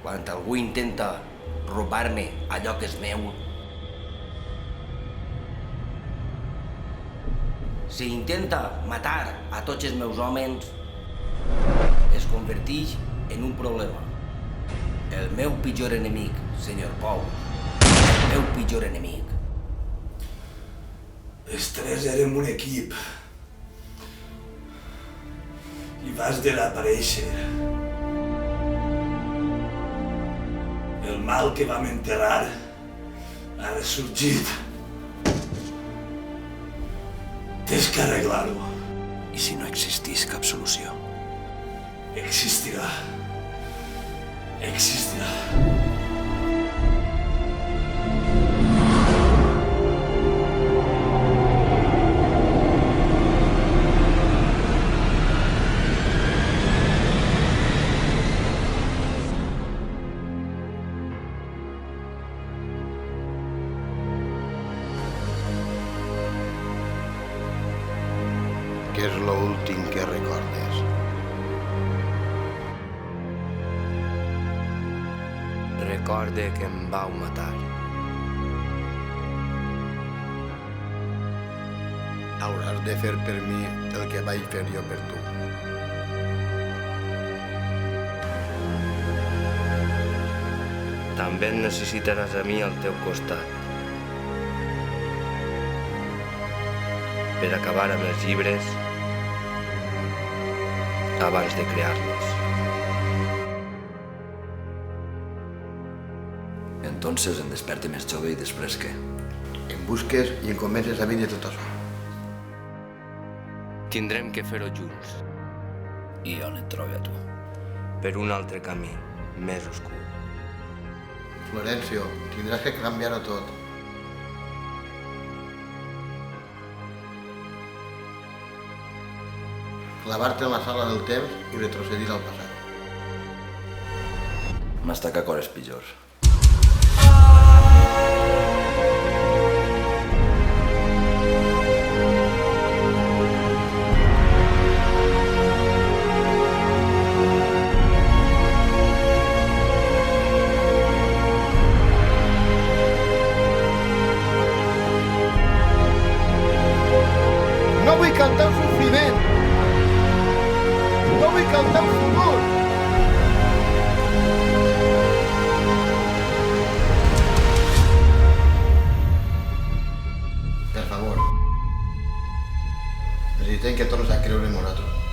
quan algú intenta robar-me allò que és meu, si intenta matar a tots els meus homes, es converteix en un problema. El meu pitjor enemic, senyor Pou, el meu pitjor enemic. Els tres érem un equip i vas desaparèixer. El mal que vam enterrar ha ressorgit. Tens que arreglar-ho. I si no existís cap solució? Existirà. Existirà. Què és l'últim que recordes? Recorde que em vau matar. Hauràs de fer per mi el que vaig fer jo per tu. També et necessitaràs a mi al teu costat. Per acabar amb els llibres abans de crear-los. Entonces em desperte més jove i després què? Em busques i em comences a vindre tot això. Tindrem que fer-ho junts, I on et trobo a tu? per un altre camí, més oscur. Florencio, tindràs que canviar-ho tot. Clavar-te en la sala del temps i retrocedir al passat. M'està que coses pitjors. No vull que el teu sofriment, no vull que el teu futur. Per favor, necessitem que tornis a creure en nosaltres.